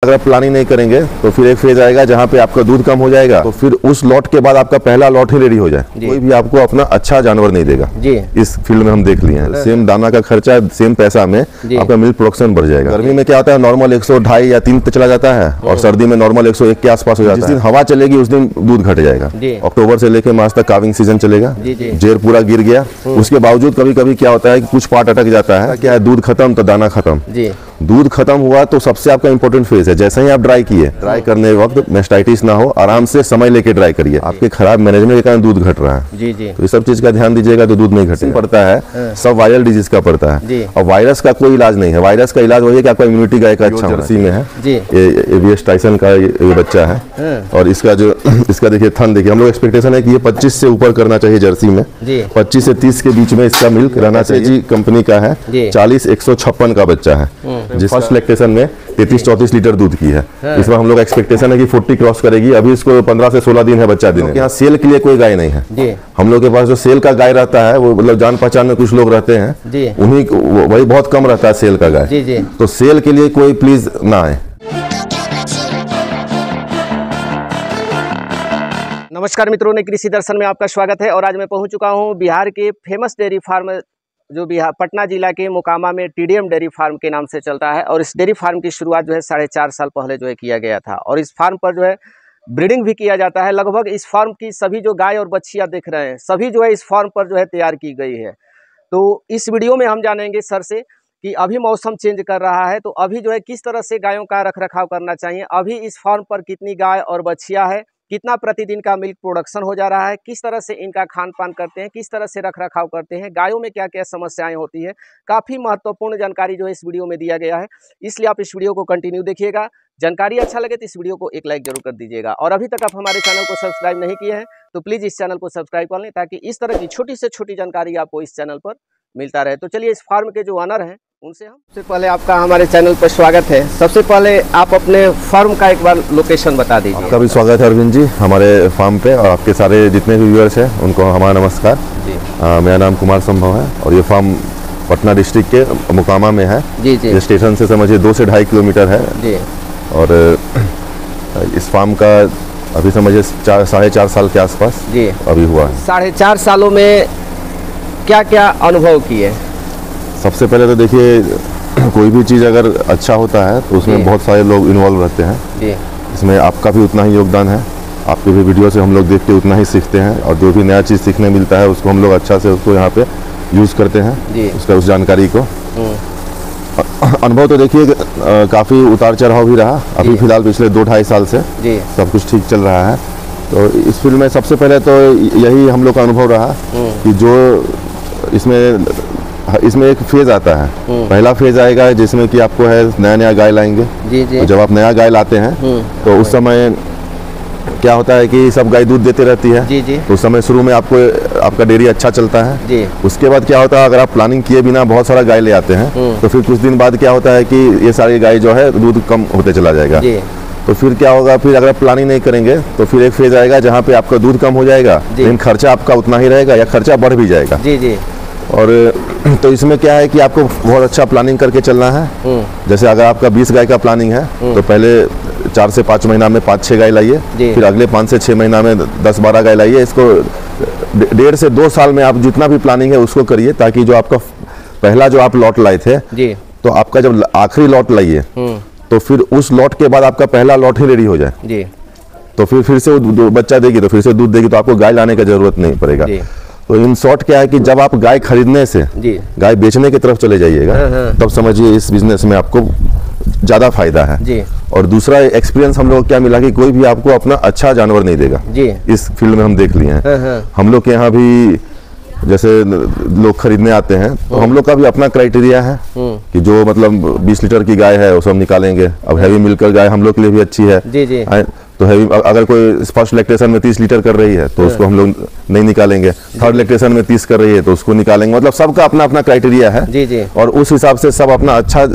अगर प्लानिंग नहीं करेंगे तो फिर एक फेज आएगा जहाँ पे आपका दूध कम हो जाएगा, तो फिर उस लॉट के बाद आपका पहला लॉट ही रेडी हो जाए, कोई भी आपको अपना अच्छा जानवर नहीं देगा जी। इस फील्ड में हम देख लिए हैं, सेम दाना का खर्चा सेम पैसा में आपका मिल्क प्रोडक्शन बढ़ जाएगा। गर्मी में क्या होता है, नॉर्मल 102 या 3 पे चला जाता है और सर्दी में नॉर्मल 101 के आसपास हो जाता है। जिस दिन हवा चलेगी उस दिन दूध घट जाएगा। अक्टूबर से लेकर मार्च तक काविंग सीजन चलेगा, जेर पूरा गिर गया, उसके बावजूद कभी कभी क्या होता है कि कुछ पार्ट अटक जाता है, क्या है दूध खत्म तो दाना खत्म। दूध खत्म हुआ तो सबसे आपका इंपॉर्टेंट फेज है, जैसे ही आप ड्राई किए, ड्राई करने वक्त मेस्टाइटिस ना हो, आराम से समय लेके ड्राई करिए। आपके खराब मैनेजमेंट के कारण दूध घट रहा है जी जी। तो ये सब चीज का ध्यान दीजिएगा तो दूध नहीं घटे पड़ता है, सब वायरल डिजीज का पड़ता है और वायरस का कोई इलाज नहीं है। वायरस का इलाज वही है कि आपका इम्यूनिटी गाय का अच्छा जर्सी में है, ये एवीएस टाइसन का ये बच्चा है और इसका जो इसका देखिए थन देखिए, हम लोग एक्सपेक्टेशन है कि ये 25 से ऊपर करना चाहिए जर्सी में, 25 से 30 के बीच में इसका मिल्क रहना चाहिए। जी कंपनी का है 40-156 का बच्चा है, जिस फर्स्ट लैक्टेशन में 33-34 लीटर दूध की है। इसमें हम लोग एक्सपेक्टेशन है कि 40 क्रॉस करेगी। अभी इसको 15 से 16 दिन है बच्चा देने। यहाँ सेल के लिए कोई गाय नहीं है, हम लोग के पास जो सेल का गाय रहता है वो मतलब जान पहचान में कुछ लोग रहते हैं, उन्हीं वही बहुत कम रहता है सेल का गाय। तो सेल के लिए कोई प्लीज ना आए। नमस्कार मित्रों, ने कृषि दर्शन में आपका स्वागत है और आज मैं पहुंच चुका हूं बिहार के फेमस डेयरी फार्म जो बिहार पटना जिला के मोकामा में टीडीएम डेयरी फार्म के नाम से चलता है। और इस डेयरी फार्म की शुरुआत जो है 4.5 साल पहले जो है किया गया था और इस फार्म पर जो है ब्रीडिंग भी किया जाता है। लगभग इस फार्म की सभी जो गाय और बच्चियां दिख रहे हैं सभी जो है इस फार्म पर जो है तैयार की गई है। तो इस वीडियो में हम जानेंगे सर से कि अभी मौसम चेंज कर रहा है तो अभी जो है किस तरह से गायों का रख रखाव करना चाहिए, अभी इस फार्म पर कितनी गाय और बच्चियां है, कितना प्रतिदिन का मिल्क प्रोडक्शन हो जा रहा है, किस तरह से इनका खान पान करते हैं, किस तरह से रख रखाव करते हैं, गायों में क्या क्या समस्याएं होती है। काफ़ी महत्वपूर्ण जानकारी जो है इस वीडियो में दिया गया है, इसलिए आप इस वीडियो को कंटिन्यू देखिएगा। जानकारी अच्छा लगे तो इस वीडियो को एक लाइक जरूर कर दीजिएगा और अभी तक आप हमारे चैनल को सब्सक्राइब नहीं किए हैं तो प्लीज़ इस चैनल को सब्सक्राइब कर लें ताकि इस तरह की छोटी से छोटी जानकारी आपको इस चैनल पर मिलता रहे। तो चलिए इस फार्म के जो ऑनर हैं उनसे हम सबसे पहले आपका हमारे चैनल पर स्वागत है। सबसे पहले आप अपने फार्म का एक बार लोकेशन बता दीजिए। आपका भी स्वागत है अरविंद जी हमारे फार्म पे और आपके सारे जितने भी व्यूअर्स हैं उनको हमारा नमस्कार जी। मेरा नाम कुमार संभव है और ये फार्म पटना डिस्ट्रिक्ट के मोकामा में है जी जी। ये स्टेशन से समझिए 2 से 2.5 किलोमीटर है जी। और इस फार्म का अभी समझिए 4.5 साल के आसपास जी अभी हुआ है। 4.5 सालों में क्या क्या अनुभव किए? सबसे पहले तो देखिए कोई भी चीज़ अगर अच्छा होता है तो उसमें बहुत सारे लोग इन्वॉल्व रहते हैं, इसमें आपका भी उतना ही योगदान है। आपके भी वीडियो से हम लोग देख के उतना ही सीखते हैं और जो भी नया चीज़ सीखने मिलता है उसको हम लोग अच्छा से उसको यहाँ पे यूज़ करते हैं उसका उस जानकारी को। अनुभव तो देखिए काफ़ी उतार चढ़ाव भी रहा, अभी फिलहाल पिछले 2-2.5 साल से सब कुछ ठीक चल रहा है। तो इस फील्ड में सबसे पहले तो यही हम लोग का अनुभव रहा कि जो इसमें एक फेज आता है, पहला फेज आएगा जिसमें कि आपको है नया गाय लाएंगे जी जी। तो जब आप नया गाय लाते हैं तो उस समय क्या होता है कि सब गाय दूध देते रहती है जी जी। तो उस समय शुरू में आपका डेयरी अच्छा चलता है जी। उसके बाद क्या होता है अगर आप प्लानिंग किए बिना बहुत सारा गाय ले आते हैं तो फिर कुछ दिन बाद क्या होता है कि ये सारी गाय जो है दूध कम होते चला जाएगा। तो फिर क्या होगा, फिर अगर प्लानिंग नहीं करेंगे तो फिर एक फेज आएगा जहाँ पे आपका दूध कम हो जाएगा लेकिन खर्चा आपका उतना ही रहेगा या खर्चा बढ़ भी जाएगा जी जी। और तो इसमें क्या है कि आपको बहुत अच्छा प्लानिंग करके चलना है। जैसे अगर आपका 20 गाय का प्लानिंग है तो पहले 4 से 5 महीना में 5-6 गाय लाइए, फिर अगले 5 से 6 महीना में 10-12 गाय लाइए। इसको 1.5 से 2 साल में आप जितना भी प्लानिंग है उसको करिए ताकि जो आपका पहला जो आप लॉट लाए थे तो आपका जब आखिरी लॉट लाइए तो फिर उस लॉट के बाद आपका पहला लॉट ही रेडी हो जाए तो फिर से वो बच्चा देगी तो फिर से दूध देगी तो आपको गाय लाने की जरूरत नहीं पड़ेगा। तो इन शॉर्ट क्या है कि जब आप गाय खरीदने से गाय बेचने की तरफ चले जाइएगा तब समझिए इस बिजनेस में आपको ज़्यादा फायदा है जी। और दूसरा एक्सपीरियंस हम लोग क्या मिला कि कोई भी आपको अपना अच्छा जानवर नहीं देगा जी। इस फील्ड में हम देख लिए हैं। हम लोग के यहाँ भी जैसे लोग खरीदने आते हैं तो हम लोग का भी अपना क्राइटेरिया है कि जो मतलब 20 लीटर की गाय है वो सब निकालेंगे। अब हैवी मिल्कर गाय हम लोग के लिए भी अच्छी है जी जी। तो हैवी अगर कोई फर्स्ट लैक्टेशन में 30 लीटर कर रही है तो उसको हम लोग नहीं निकालेंगे, थर्ड लैक्टेशन में 30 कर रही है तो उसको निकालेंगे। मतलब सबका अपना अपना क्राइटेरिया है जी जी। और उस हिसाब से सब अपना अच्छा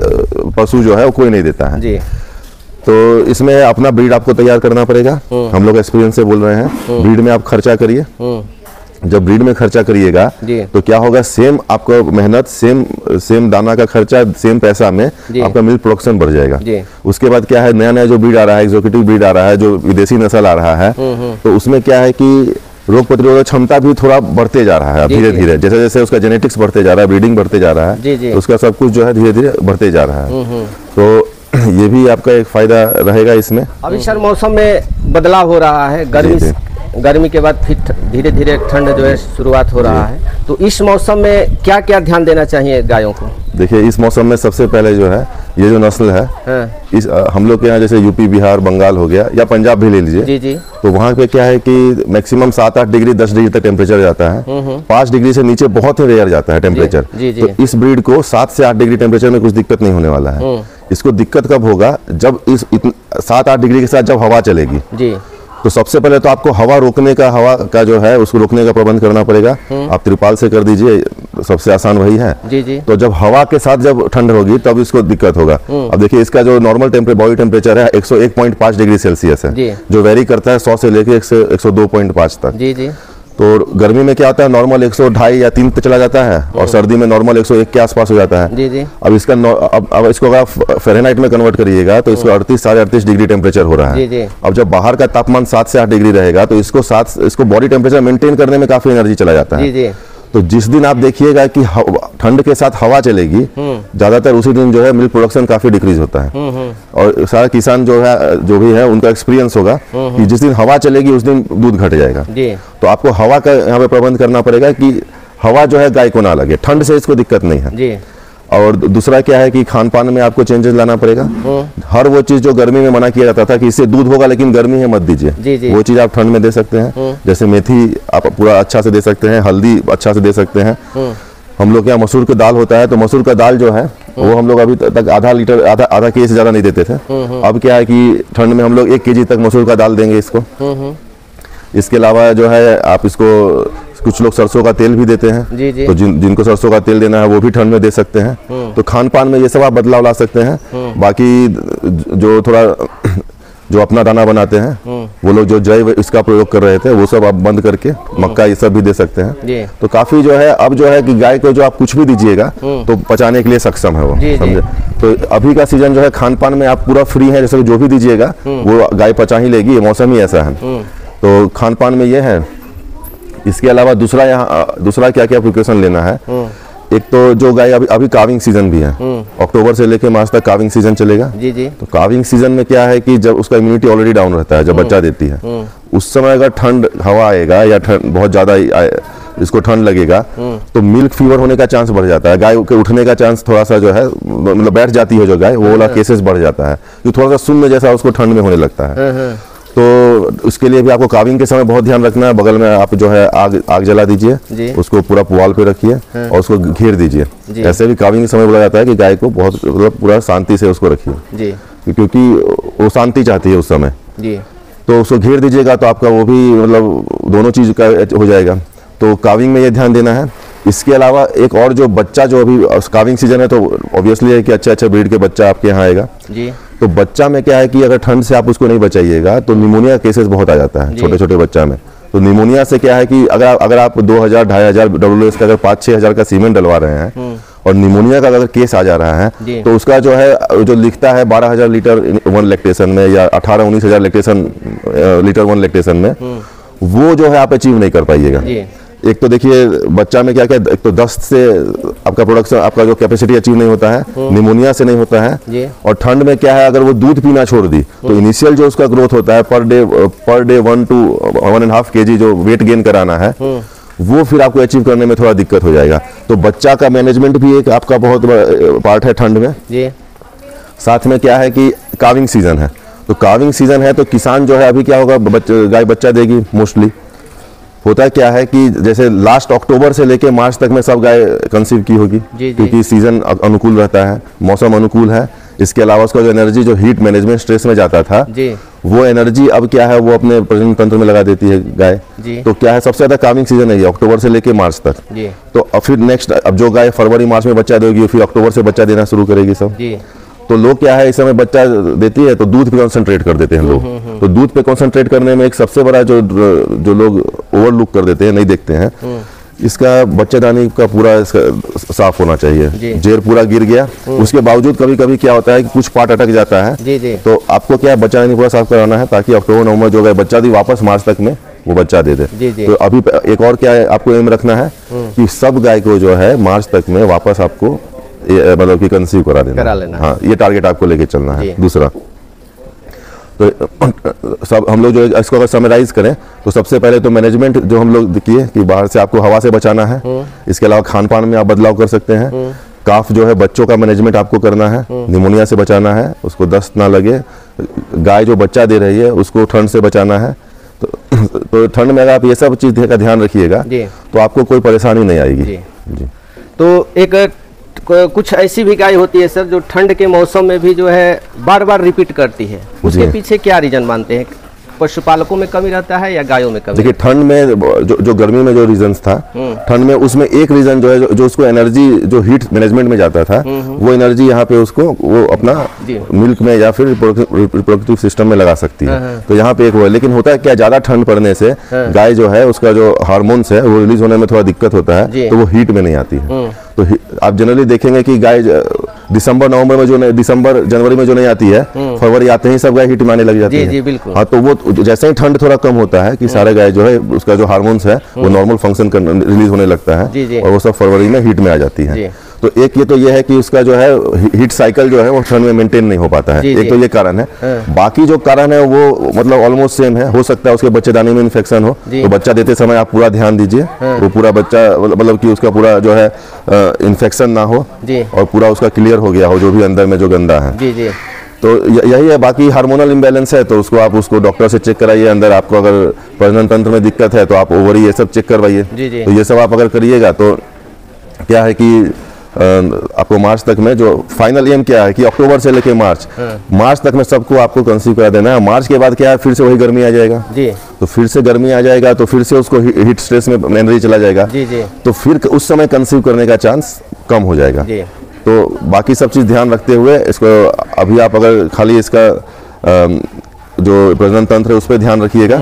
पशु जो है वो कोई नहीं देता है जी। तो इसमें अपना ब्रीड आपको तैयार करना पड़ेगा। हम लोग एक्सपीरियंस से बोल रहे हैं, ब्रीड में आप खर्चा करिए, जब ब्रीड में खर्चा करिएगा तो क्या होगा, सेम आपका मेहनत, सेम दाना का खर्चा, सेम पैसा में आपका मिल्क प्रोडक्शन बढ़ जाएगा। उसके बाद क्या है, नया नया जो ब्रीड आ रहा है, एग्जोटिक ब्रीड आ रहा है, जो विदेशी नस्ल आ रहा है, तो उसमें क्या है कि रोग प्रतिरोधक क्षमता भी थोड़ा बढ़ते जा रहा है धीरे धीरे। जैसे जैसे उसका जेनेटिक्स बढ़ते जा रहा है, ब्रीडिंग बढ़ते जा रहा है, तो उसका सब कुछ जो है धीरे धीरे बढ़ते जा रहा है। तो ये भी आपका एक फायदा रहेगा इसमें। अभी सर मौसम में बदलाव हो रहा है, गर्मी के बाद फिर धीरे धीरे ठंड जो है शुरुआत हो रहा है, तो इस मौसम में क्या क्या ध्यान देना चाहिए गायों को? देखिए, इस मौसम में सबसे पहले जो है ये जो नस्ल है, इस हम लोग के यहाँ जैसे यूपी, बिहार, बंगाल हो गया या पंजाब भी ले लीजिए, तो वहाँ पे क्या है कि मैक्सिमम 7-8 डिग्री 10 डिग्री तक टेम्परेचर जाता है। 5 डिग्री से नीचे बहुत ही रेयर जाता है टेम्परेचर। तो इस ब्रीड को 7 से 8 डिग्री टेम्परेचर में कुछ दिक्कत नहीं होने वाला है। इसको दिक्कत कब होगा, जब इस 7-8 डिग्री के साथ जब हवा चलेगी, तो सबसे पहले तो आपको हवा का जो है उसको रोकने का प्रबंध करना पड़ेगा। आप त्रिपाल से कर दीजिए, सबसे आसान वही है। तो जब हवा के साथ जब ठंड होगी तब इसको दिक्कत होगा। अब देखिए, इसका जो नॉर्मल बॉडी टेम्परेचर है 101.5 डिग्री सेल्सियस है, जो वेरी करता है 100 से लेके 102.5 तक। तो गर्मी में क्या होता है, नॉर्मल 102.5 या 3 पे चला जाता है, और सर्दी में नॉर्मल 101 के आसपास हो जाता है। अब इसका अब इसको अगर फ़ारेनहाइट में कन्वर्ट करिएगा तो इसको 38-38.5 डिग्री टेम्परेचर हो रहा है। अब जब बाहर का तापमान 7 से 8 डिग्री रहेगा तो इसको बॉडी टेम्परेचर मेंटेन करने में काफी एनर्जी चला जाता है। तो जिस दिन आप देखिएगा कि ठंड के साथ हवा चलेगी, ज्यादातर उसी दिन जो है मिल्क प्रोडक्शन काफी डिक्रीज होता है। और सारा किसान जो भी है उनका एक्सपीरियंस होगा कि जिस दिन हवा चलेगी उस दिन दूध घट जाएगा। तो आपको हवा का यहाँ पे प्रबंध करना पड़ेगा कि हवा जो है गाय को ना लगे। ठंड से इसको दिक्कत नहीं है। और दूसरा क्या है कि खान पान में आपको चेंजेस लाना पड़ेगा। हर वो चीज जो गर्मी में मना किया जाता था कि इससे दूध होगा लेकिन गर्मी है मत दीजिए, वो चीज आप ठंड में दे सकते हैं। जैसे मेथी आप पूरा अच्छा से दे सकते हैं, हल्दी अच्छा से दे सकते हैं। हम लोग क्या मसूर का दाल होता है, तो मसूर का दाल जो है वो हम लोग अभी तक आधा केजी से ज्यादा नहीं देते थे। अब क्या है कि ठंड में हम लोग 1 केजी तक मसूर का दाल देंगे इसको। इसके अलावा जो है आप इसको, कुछ लोग सरसों का तेल भी देते हैं, तो जिनको सरसों का तेल देना है वो भी ठंड में दे सकते हैं। तो खान पान में ये सब आप बदलाव ला सकते हैं। बाकी जो अपना दाना बनाते हैं वो लोग जो जैव इसका प्रयोग कर रहे थे वो सब आप बंद करके मक्का ये सब भी दे सकते हैं। तो काफी जो है अब जो है कि गाय को जो आप कुछ भी दीजिएगा तो पचाने के लिए सक्षम है वो, समझे। तो अभी का सीजन जो है खान पान में आप पूरा फ्री है, जैसे जो भी दीजिएगा वो गाय पचा ही लेगी, ये मौसम ही ऐसा है। तो खान पान में ये है। इसके अलावा दूसरा क्या क्या प्रिकॉशन लेना है, एक तो जो गाय अभी काविंग सीजन भी है, अक्टूबर से लेके मार्च तक काविंग सीजन चलेगा। तो काविंग सीजन में क्या है कि जब उसका इम्यूनिटी ऑलरेडी डाउन रहता है, जब बच्चा देती है, उस समय अगर ठंड हवा आएगा या बहुत ज्यादा इसको ठंड लगेगा तो मिल्क फीवर होने का चांस बढ़ जाता है। गाय के उठने का चांस थोड़ा सा जो है, मतलब बैठ जाती है जो गाय, वो वाला केसेस बढ़ जाता है, जो थोड़ा सा शून्य जैसा उसको ठंड में होने लगता है। तो उसके लिए भी आपको काविंग के समय बहुत ध्यान रखना है। बगल में आप जो है आग जला दीजिए, उसको पूरा पुआल पे रखिए और उसको घेर दीजिए। ऐसे भी काविंग के समय बोला जाता है कि गाय को बहुत मतलब पूरा शांति से उसको रखिए, क्योंकि वो शांति चाहती है उस समय। तो उसको घेर दीजिएगा तो आपका वो भी मतलब दोनों चीज का हो जाएगा। तो काविंग में ये ध्यान देना है। इसके अलावा एक और जो बच्चा, जो अभी काविंग सीजन है तो ऑब्वियसली है कि अच्छे ब्रीड के बच्चा आपके यहाँ आएगा। तो बच्चा में क्या है कि अगर ठंड से आप उसको नहीं बचाइएगा तो निमोनिया केसेस बहुत आ जाता है छोटे छोटे बच्चा में। तो निमोनिया से क्या है कि अगर आप 2000-2500 WS का अगर 5-6 हज़ार का सीमेंट डलवा रहे हैं और निमोनिया का अगर केस आ जा रहा है तो उसका जो है जो लिखता है 12,000 लीटर 1 लैक्टेशन में या 18-19 हज़ार लीटर 1 लैक्टेशन में, वो जो है आप अचीव नहीं कर पाइएगा। एक तो देखिए बच्चा में क्या क्या, एक तो दस्त से आपका प्रोडक्शन, आपका जो कैपेसिटी अचीव नहीं होता है, निमोनिया से नहीं होता है। और ठंड में क्या है, अगर वो दूध पीना छोड़ दी तो इनिशियल जो उसका ग्रोथ होता है पर डे 1 to 1.5 kg जो वेट गेन कराना है, वो फिर आपको अचीव करने में थोड़ा दिक्कत हो जाएगा। तो बच्चा का मैनेजमेंट भी एक आपका बहुत पार्ट है ठंड में। साथ में क्या है कि काविंग सीजन है, तो काविंग सीजन है तो किसान जो है अभी क्या होगा, गाय बच्चा देगी। मोस्टली होता क्या है कि जैसे लास्ट अक्टूबर से लेके मार्च तक में सब गाय कंसीव की होगी, क्योंकि सीजन अनुकूल रहता है, मौसम अनुकूल है। इसके अलावा उसका जो एनर्जी जो हीट मैनेजमेंट स्ट्रेस में जाता था वो एनर्जी अब क्या है वो अपने प्रजनन तंत्र में लगा देती है गाय। तो क्या है, सबसे ज्यादा काविंग सीजन है ये अक्टूबर से लेके मार्च तक। तो फिर नेक्स्ट अब जो गाय फरवरी मार्च में बच्चा देगी फिर अक्टूबर से बच्चा देना शुरू करेगी सब। तो लोग क्या है, इस समय बच्चा देती है तो दूध पे कंसंट्रेट कर देते हैं लोग। तो दूध पे कंसंट्रेट करने में एक सबसे बड़ा जो लोग ओवरलुक कर देते हैं, नहीं देखते हैं, इसका बच्चेदानी का पूरा इसका साफ होना चाहिए। जेर पूरा गिर गया, उसके बावजूद कभी कभी क्या होता है कि कुछ पार्ट अटक जाता है। तो आपको क्या है, बच्चेदानी पूरा साफ कराना है ताकि अक्टूबर नवंबर जो है बच्चा दी वापस मार्च तक में वो बच्चा दे दे। तो अभी एक और क्या है, आपको एम रखना है कि सब गाय को जो है मार्च तक में वापस आपको मतलब कि कंसीव करा देना। हाँ, ये टारगेट आपको लेके चलना है। दूसरा तो सब हम लोग जो इसको अगर समराइज करें तो सबसे पहले तो मैनेजमेंट जो हम लोग किए कि बाहर से आपको हवा से बचाना है। इसके अलावा खान पान में आप बदलाव कर सकते हैं। काफ जो है बच्चों का मैनेजमेंट आपको करना है, निमोनिया से बचाना है, उसको दस्त ना लगे। गाय जो बच्चा दे रही है उसको ठंड से बचाना है। तो ठंड में अगर आप ये सब चीज का ध्यान रखिएगा तो आपको कोई परेशानी नहीं आएगी। जी। तो एक कुछ ऐसी भी गाय होती है सर जो ठंड के मौसम में भी जो है बार बार रिपीट करती है, उसके पीछे क्या रीजन मानते हैं? पशुपालकों में कमी रहता है या गायों में कमी? देखिए, ठंड में जो गर्मी में जो रीजंस था, ठंड में उसमें एक रीजन जो है जो उसको एनर्जी जो हीट मैनेजमेंट में जाता था, वो एनर्जी यहाँ पे उसको वो अपना मिल्क में या फिर रिप्रोडक्टिव सिस्टम में लगा सकती है। तो यहाँ पे एक वो है। लेकिन होता है क्या, ज्यादा ठंड पड़ने से गाय जो है उसका जो हार्मोन्स है वो रिलीज होने में थोड़ा दिक्कत होता है, तो वो हीट में नहीं आती है। तो आप जनरली देखेंगे कि गाय दिसंबर नवंबर में जो दिसंबर जनवरी में जो नहीं आती है, फरवरी आते ही सब गाय हीट में आने लग जाती है। बिल्कुल। हाँ, तो वो जैसे ही ठंड थोड़ा कम होता है कि सारे गाय जो है उसका जो हार्मोन्स है वो नॉर्मल फंक्शन रिलीज होने लगता है और वो सब फरवरी में हीट में आ जाती है। तो एक ये है कि उसका जो है हीट साइकिल जो है वो ठंड में मेंटेन नहीं हो पाता है। एक तो ये कारण है। बाकी जो कारण है वो मतलब ऑलमोस्ट सेम है। हो सकता है उसके बच्चेदानी में इन्फेक्शन हो, तो बच्चा देते समय आप पूरा ध्यान दीजिए वो पूरा बच्चा मतलब कि उसका पूरा जो है इन्फेक्शन ना हो और पूरा उसका क्लियर हो गया हो जो भी अंदर में जो गंदा है। तो यही है। बाकी हार्मोनल इम्बैलेंस है तो उसको आप डॉक्टर से चेक कराइए। अंदर आपको अगर प्रजनन तंत्र में दिक्कत है तो आप ओवरी ये सब चेक करवाइए। तो ये सब आप अगर करिएगा तो क्या है कि आपको मार्च तक में जो फाइनल एम क्या है कि अक्टूबर से लेके मार्च तक में सबको आपको कंसीव करा देना है। मार्च के बाद क्या है, फिर से वही गर्मी आ जाएगा। तो फिर से गर्मी आ जाएगा तो फिर से उसको हीट स्ट्रेस में एनर्जी चला जाएगा। तो फिर उस समय कंसीव करने का चांस कम हो जाएगा। तो बाकी सब चीज ध्यान रखते हुए इसको अभी आप अगर खाली इसका जो प्रजनन तंत्र है उस पर ध्यान रखिएगा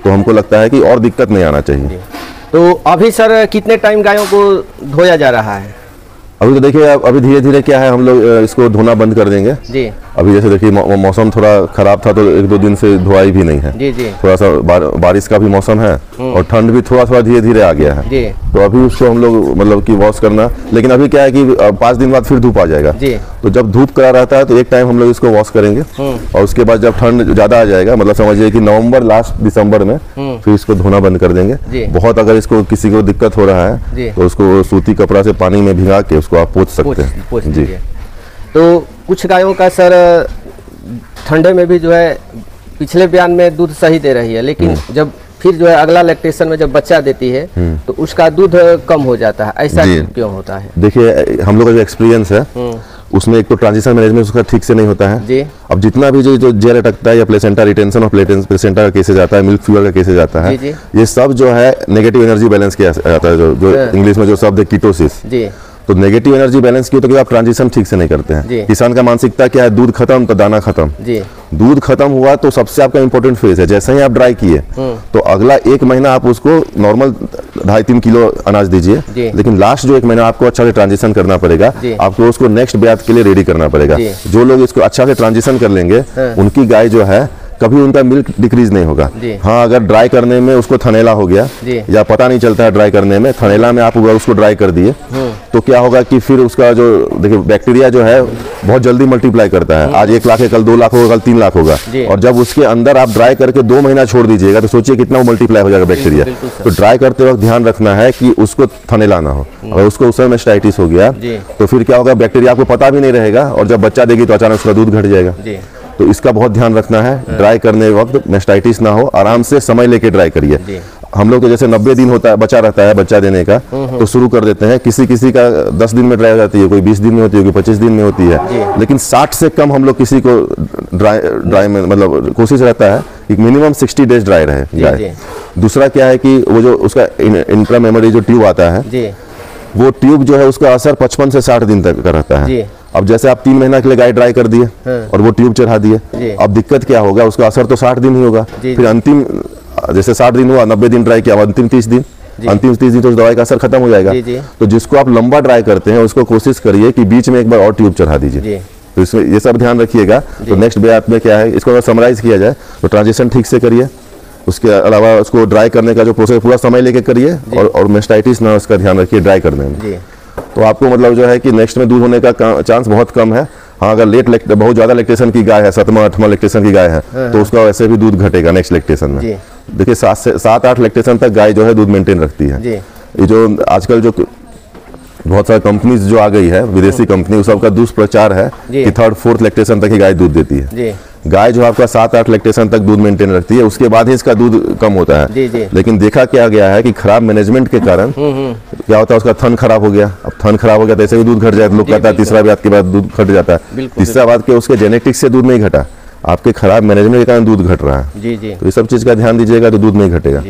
तो हमको लगता है कि और दिक्कत नहीं आना चाहिए। तो अभी सर कितने टाइम गायों को धोया जा रहा है? अभी तो देखिए, अभी धीरे धीरे क्या है हम लोग इसको धोना बंद कर देंगे। अभी जैसे देखिए मौसम थोड़ा खराब था तो 1-2 दिन से धुआई भी नहीं है। थोड़ा सा बारिश का भी मौसम है और ठंड भी थोड़ा थोड़ा धीरे धीरे आ गया है। तो अभी उसको हम लोग मतलब कि वॉश करना, लेकिन अभी क्या है कि 5 दिन बाद फिर धूप आ जाएगा। तो जब धूप करा रहता है तो एक टाइम हम लोग इसको वॉश करेंगे और उसके बाद जब ठंड ज्यादा आ जाएगा, मतलब समझिए कि नवंबर लास्ट दिसंबर में फिर इसको धोना बंद कर देंगे। बहुत अगर इसको किसी को दिक्कत हो रहा है तो उसको सूती कपड़ा से पानी में भिगा के उसको आप पोंछ सकते हैं। जी। तो कुछ गायों का सर ठंडे में भी जो है पिछले बयान में दूध सही दे रही है, लेकिन जब फिर जो है अगला लैक्टेशन में जब बच्चा देती है तो उसका दूध कम हो जाता है। ऐसा क्यों होता है? देखिए, हम लोग का जो एक्सपीरियंस है उसमें एक तो ट्रांजिशन मैनेजमेंट उसका ठीक से नहीं होता है। अब जितना भी जो जेल अटकता है या प्लेसेंटा रिटेंशन और प्लेसेंटा का केसेज आता है, मिल्क फ्यूअर का केसेज आता है, ये सब जो है नेगेटिव एनर्जी बैलेंस किया जाता है, जो इंग्लिश में जो शब्द है कीटोसिस। तो नेगेटिव एनर्जी बैलेंस की तो आप ट्रांजिशन ठीक से नहीं करते हैं। किसान का मानसिकता क्या है, दूध खत्म तो दाना खत्म। दूध खत्म हुआ तो सबसे आपका इंपॉर्टेंट फेज है, जैसे ही आप ड्राई किए तो अगला 1 महीना आप उसको नॉर्मल 2.5-3 किलो अनाज दीजिए, लेकिन लास्ट जो 1 महीना आपको अच्छा से ट्रांजिशन करना पड़ेगा। आपको उसको नेक्स्ट ब्यात के लिए रेडी करना पड़ेगा। जो लोग इसको अच्छा से ट्रांजिशन कर लेंगे उनकी गाय जो है कभी उनका मिल्क डिक्रीज नहीं होगा। हाँ, अगर ड्राई करने में उसको थनेला हो गया या पता नहीं चलता है ड्राई करने में, थनेला में आप उसको ड्राई कर दिए तो क्या होगा कि फिर उसका जो देखिए बैक्टीरिया जो है बहुत जल्दी मल्टीप्लाई करता है। आज 1 लाख है, कल 2 लाख होगा, कल 3 लाख होगा। और जब उसके अंदर आप ड्राई करके 2 महीना छोड़ दीजिएगा तो सोचिए कितना वो मल्टीप्लाई हो जाएगा बैक्टीरिया। तो ड्राई करते वक्त ध्यान रखना है कि उसको थनेला ना हो। अगर उसको उस समय मैस्टाइटिस हो गया तो फिर क्या होगा, बैक्टीरिया आपको पता भी नहीं रहेगा और जब बच्चा देगी तो अचानक उसका दूध घट जाएगा। तो इसका बहुत ध्यान रखना है। ड्राई करने वक्त मैस्टाइटिस ना हो, आराम से समय लेके ड्राई करिए। हम लोग तो जैसे 90 दिन होता है बचा रहता है बच्चा देने का, तो शुरू कर देते हैं। किसी का 10 दिन में ड्राई हो जाती है, कोई 20 दिन में होती है, कोई 25 दिन में होती है, लेकिन 60 से कम हम लोग किसी को ड्राई में मतलब कोशिश रहता है कि मिनिमम 60 डेज ड्राई रहे गाय। दूसरा क्या है कि वो जो उसका इंट्रामेमरी जो ट्यूब आता है वो ट्यूब जो है उसका असर 55 से 60 दिन तक का रहता है। अब जैसे आप 3 महीना के लिए गाय ड्राई कर दिए और वो ट्यूब चढ़ा दिए, अब दिक्कत क्या होगा, उसका असर तो 60 दिन ही होगा। फिर अंतिम जैसे 60 दिन हुआ, 90 दिन ड्राई किया, अंतिम 30 दिन, अंतिम 30 दिन तो दवाई का असर खत्म हो जाएगा। तो जिसको आप लंबा ड्राई करते हैं उसको कोशिश करिए कि बीच में एक बार और ट्यूब चढ़ा दीजिए। तो इसमें ये सब ध्यान रखिएगा। तो नेक्स्ट ब्यात में क्या है, इसको अगर समराइज किया जाए तो ट्रांजिशन ठीक से करिए, उसके अलावा उसको ड्राई करने का जो प्रोसेस पूरा समय लेके करिए, और मेस्टाइटिस ना उसका ध्यान रखिए ड्राई करने में। तो आपको मतलब जो है कि नेक्स्ट में दूध होने का चांस बहुत कम है। हाँ, अगर बहुत ज़्यादा लैक्टेशन की गाय है, 7वां 8वां लैक्टेशन की गाय है, तो उसका वैसे भी दूध घटेगा नेक्स्ट लैक्टेशन में। देखिए 7-8 लैक्टेशन तक गाय जो है दूध मेंटेन रखती है। ये जो आजकल जो बहुत सारी कंपनीज जो आ गई है, विदेशी कंपनी, उस सबका दुष्प्रचार है कि 3rd 4th लैक्टेशन तक ही गाय दूध देती है। गाय जो आपका 7-8 लैक्टेशन तक दूध मेंटेन रखती है, उसके बाद ही इसका दूध कम होता है। लेकिन देखा क्या गया है कि खराब मैनेजमेंट के कारण क्या होता है, उसका थन खराब हो गया। अब थन खराब हो गया तो ऐसे भी दूध घट जाए, लोग कहता है तीसरा ब्यात के बाद दूध घट जाता है। तीसरा बात के उसके जेनेटिक्स से दूध नहीं घटा, आपके खराब मैनेजमेंट के कारण दूध घट रहा है। तो ये सब चीज का ध्यान दीजिएगा तो दूध नहीं घटेगा।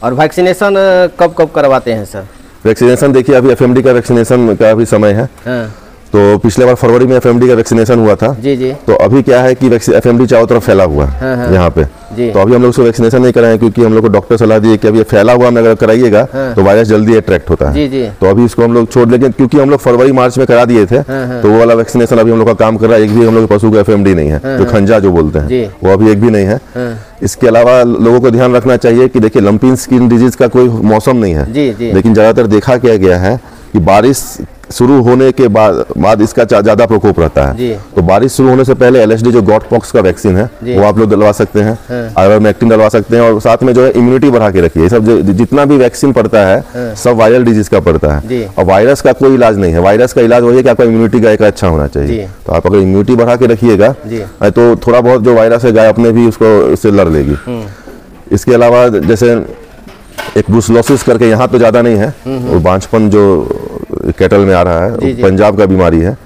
और वैक्सीनेशन कब कब करवाते हैं सर? वैक्सीनेशन देखिए अभी एफएमडी का वैक्सीनेशन का भी समय है। तो पिछले बार फरवरी में एफएमडी का वैक्सीनेशन हुआ था। तो अभी क्या है कि एफएमडी चारों तरफ फैला हुआ है यहाँ पे। तो अभी हम लोग उसको वैक्सीनेशन नहीं कराएं, क्योंकि हम लोग को डॉक्टर सलाह दिए कि अभी ये फैला हुआ में अगर कराइएगा तो वायरस जल्दी अट्रैक्ट होता है। तो अभी इसको हम लोग छोड़, लेकिन क्योंकि हम लोग फरवरी मार्च में करा दिए थे, तो वो वाला वैक्सीनेशन अभी हम लोग का काम कर रहा है। एक भी हम लोग पशु का एफएमडी नहीं है, जो खंजा जो बोलते हैं, वो अभी एक भी नहीं है। इसके अलावा लोगों को ध्यान रखना चाहिए कि देखिए लंपिंग स्किन डिजीज का कोई मौसम नहीं है, लेकिन ज्यादातर देखा क्या गया है कि बारिश शुरू होने के बाद इसका ज्यादा प्रकोप रहता है। तो बारिश शुरू होने से पहले एलएसडी जो गॉट पॉक्स का वैक्सीन है वो आप लोग डलवा सकते हैं, आइवरमेक्टिन डलवा सकते हैं, और साथ में जो है इम्यूनिटी बढ़ा के रखिए। सब जितना भी वैक्सीन पड़ता है सब वायरल डिजीज का पड़ता है, और वायरस का कोई इलाज नहीं है। वायरस का इलाज वही है कि आपका इम्यूनिटी गाय का अच्छा होना चाहिए। तो आप अगर इम्यूनिटी बढ़ा के रखिएगा तो थोड़ा बहुत जो वायरस है गाय अपने भी उससे लड़ लेगी। इसके अलावा जैसे एक ब्रुसलोसिस करके, यहाँ तो ज्यादा नहीं है, और बांझपन जो कैटल में आ रहा है, पंजाब का बीमारी है।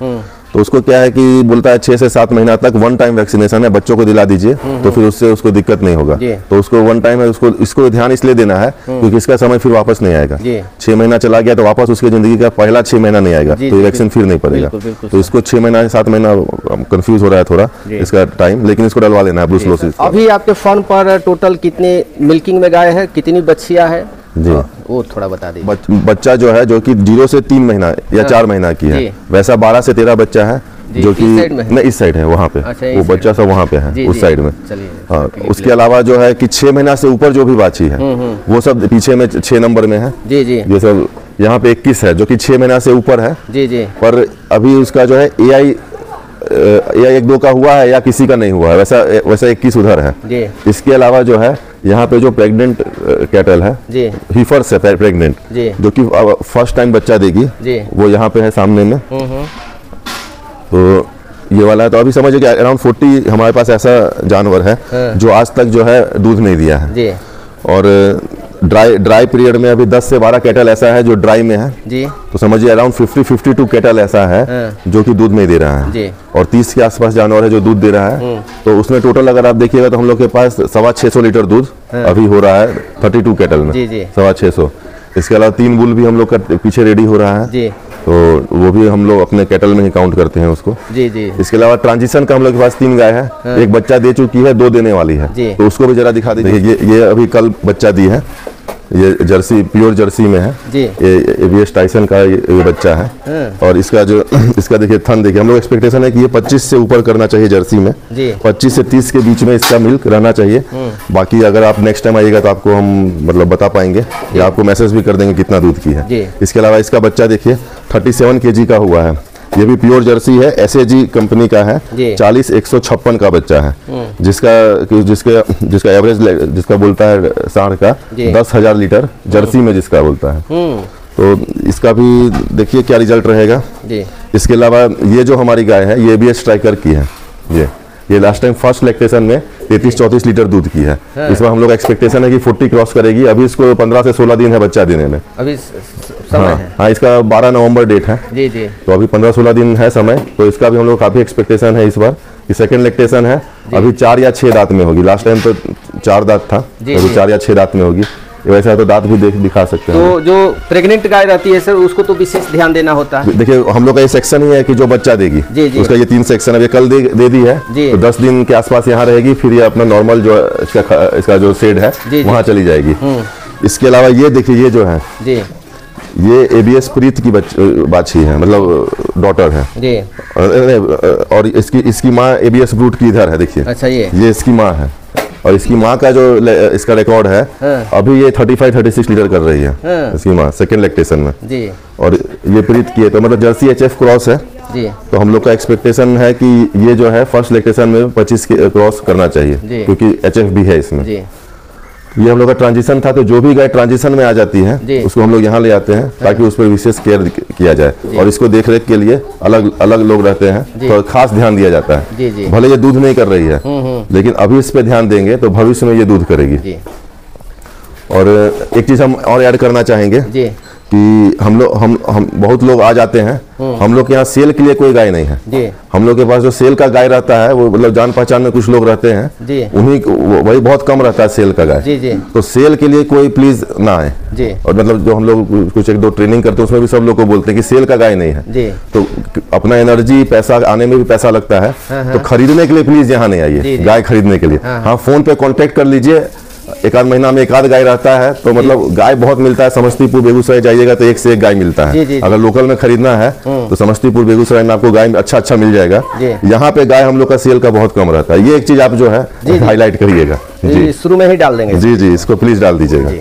तो उसको क्या है कि बोलता है 6 से 7 महीना तक 1 टाइम वैक्सीनेशन है, बच्चों को दिला दीजिए तो फिर उससे उसको दिक्कत नहीं होगा। तो उसको 1 टाइम है, इसको ध्यान इसलिए देना है क्योंकि इसका समय फिर वापस नहीं आएगा। 6 महीना चला गया तो वापस उसकी जिंदगी का पहला 6 महीना नहीं आएगा, तो ये वैक्सीन फिर नहीं पड़ेगा। तो इसको 6 महीना 7 महीना कंफ्यूज हो रहा है थोड़ा इसका टाइम, लेकिन इसको डलवा लेना है ब्रुसलोसिस। अभी आपके फार्म पर टोटल कितने मिल्किंग में गाय है, कितनी बच्चियां है जी, वो थोड़ा बता दीजिए। बच्चा जो है जो कि 0 से 3 महीना या 4 महीना की है, वैसा 12 से 13 बच्चा है जो कि नहीं इस साइड है, वहाँ पे वो बच्चा सब वहाँ पे है उस साइड में। हाँ, उसके अलावा जो है कि 6 महीना से ऊपर जो भी बाछी है वो सब पीछे में 6 नंबर में है। ये सब यहाँ पे 21 है जो कि 6 महीना से ऊपर है। पर अभी उसका जो है AI 1-2 का हुआ है या किसी का नहीं हुआ है, वैसा 21 उधर है। इसके अलावा जो है यहाँ पे जो प्रेग्नेंट कैटल है, हीफर्स है प्रेग्नेंट, जो कि फर्स्ट टाइम बच्चा देगी, वो यहाँ पे है सामने में। तो ये वाला है। तो अभी समझिए कि अराउंड 40 हमारे पास ऐसा जानवर है जो आज तक जो है दूध नहीं दिया है। और ड्राई पीरियड में अभी 10 से 12 कैटल ऐसा है जो ड्राई में है। तो समझिए अराउंड 50-52 कैटल ऐसा है जो कि दूध नहीं दे रहा है, और 30 के आसपास जानवर है जो दूध दे रहा है। तो उसमें टोटल अगर आप देखिएगा तो हम लोग के पास 625 लीटर दूध अभी हो रहा है 32 कैटल में, 625। इसके अलावा 3 बुल भी हम लोग का पीछे रेडी हो रहा है, तो वो भी हम लोग अपने कैटल में ही काउंट करते हैं उसको। इसके अलावा ट्रांजिशन का हम लोग के पास 3 गाय है, एक बच्चा दे चुकी है, 2 देने वाली है, तो उसको भी जरा दिखा दीजिए। ये अभी कल बच्चा दी है, ये जर्सी प्योर जर्सी में है, ये वीएस टाइसन का ये बच्चा है। और इसका देखिए थन देखिए, हम लोग एक्सपेक्टेशन है कि ये 25 से ऊपर करना चाहिए जर्सी में, 25 से 30 के बीच में इसका मिल्क रहना चाहिए। बाकी अगर आप नेक्स्ट टाइम आइएगा तो आपको हम मतलब बता पाएंगे या आपको मैसेज भी कर देंगे कितना दूध की है। इसके अलावा इसका बच्चा देखिए 37 kg का हुआ है, ये भी प्योर जर्सी है, SAG कंपनी का है, 40-156 का बच्चा है, जिसका एवरेज जिसका बोलता है सांड का 10,000 लीटर जर्सी में जिसका बोलता है। तो इसका भी देखिए क्या रिजल्ट रहेगा। इसके अलावा ये जो हमारी गाय है ये भी स्ट्राइकर की है, ये लास्ट टाइम फर्स्ट लैक्टेशन में 33-34 लीटर दूध की है। इसमें हम लोग एक्सपेक्टेशन है कि 40 क्रॉस करेगी। अभी इसको 15 से 16 दिन है बच्चा देने में, अभी समय है। हाँ, इसका 12 नवंबर डेट है, तो अभी 15-16 दिन है समय। तो इसका भी हम लोग काफी एक्सपेक्टेशन है इस बार कि सेकंड लैक्टेशन है, अभी 4 या 6 दांत में होगी। लास्ट टाइम तो 4 दांत था, अभी 4 या 6 दांत में होगी। वैसा तो दांत भी दिखा सकते हैं। तो जो प्रेग्नेंट गाय रहती है सर, उसको तो विशेष ध्यान देना होता है। देखिए हम लोग का ये सेक्शन ही है कि जो बच्चा देगी, जी जी, उसका ये 3 सेक्शन अभी कल दे दी है, तो 10 दिन के आसपास यहाँ रहेगी, फिर ये अपना नॉर्मल जो इसका जो शेड है वहाँ चली जाएगी। इसके अलावा ये देखिए, ये जो है जी, ये एबीएस प्रीत की बाछी है, मतलब डॉटर है जी। और इसकी माँ एबीएस ब्रूट की इधर है, देखिए। अच्छा, ये इसकी माँ है, और इसकी माँ का जो इसका रिकॉर्ड है, अभी ये 35-36 लीटर कर रही है इसकी माँ सेकेंड लैक्टेशन में जी। और ये प्रीत की है, तो मतलब जर्सी एचएफ क्रॉस है जी। तो हम लोग का एक्सपेक्टेशन है कि ये जो है फर्स्ट लैक्टेशन में 25 क्रॉस करना चाहिए, क्योंकि एचएफ भी है इसमें जी। ये हम लोग का ट्रांजिशन था, तो जो भी गाय ट्रांजिशन में आ जाती है उसको हम लोग यहाँ ले आते हैं, ताकि उस पर विशेष केयर किया जाए, और इसको देख रेख के लिए अलग अलग लोग रहते हैं, तो खास ध्यान दिया जाता है। भले ये दूध नहीं कर रही है, लेकिन अभी इस पे ध्यान देंगे तो भविष्य में ये दूध करेगी। और एक चीज हम और ऐड करना चाहेंगे कि हम बहुत लोग आ जाते हैं, हम लोग के यहाँ सेल के लिए कोई गाय नहीं है। हम लोग के पास जो सेल का गाय रहता है, वो मतलब जान पहचान में कुछ लोग रहते हैं, उन्हीं वही बहुत कम रहता है सेल का गाय। तो सेल के लिए कोई प्लीज ना आए। और मतलब जो हम लोग कुछ 1-2 ट्रेनिंग करते हैं, उसमें भी सब लोग को बोलते हैं कि सेल का गाय नहीं है, तो अपना एनर्जी पैसा आने में भी पैसा लगता है, तो खरीदने के लिए प्लीज यहाँ नहीं आइए, गाय खरीदने के लिए। हाँ, फोन पे कॉन्टेक्ट कर लीजिए, 1-आध महीना में 1-आध गाय रहता है, तो मतलब गाय बहुत मिलता है। समस्तीपुर बेगूसराय जाइएगा तो 1 से 1 गाय मिलता है। अगर लोकल में खरीदना है तो समस्तीपुर बेगूसराय में आपको गाय अच्छा मिल जाएगा। यहाँ पे गाय हम लोग का सेल का बहुत कम रहता है। ये एक चीज आप जो है हाईलाइट करिएगा जी, शुरू में ही डाल देंगे जी जी, इसको प्लीज डाल दीजिएगा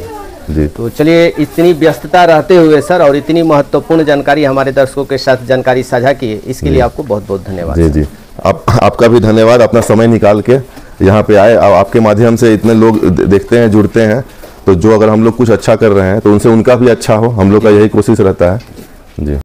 जी। तो चलिए, इतनी व्यस्तता रहते हुए सर, और इतनी महत्वपूर्ण जानकारी हमारे दर्शकों के साथ जानकारी साझा की, इसके लिए आपको बहुत बहुत धन्यवाद जी जी। आपका भी धन्यवाद, अपना समय निकाल के यहाँ पे आए। आपके माध्यम से इतने लोग देखते हैं, जुड़ते हैं, तो जो अगर हम लोग कुछ अच्छा कर रहे हैं तो उनसे उनका भी अच्छा हो, हम लोग का यही कोशिश रहता है जी।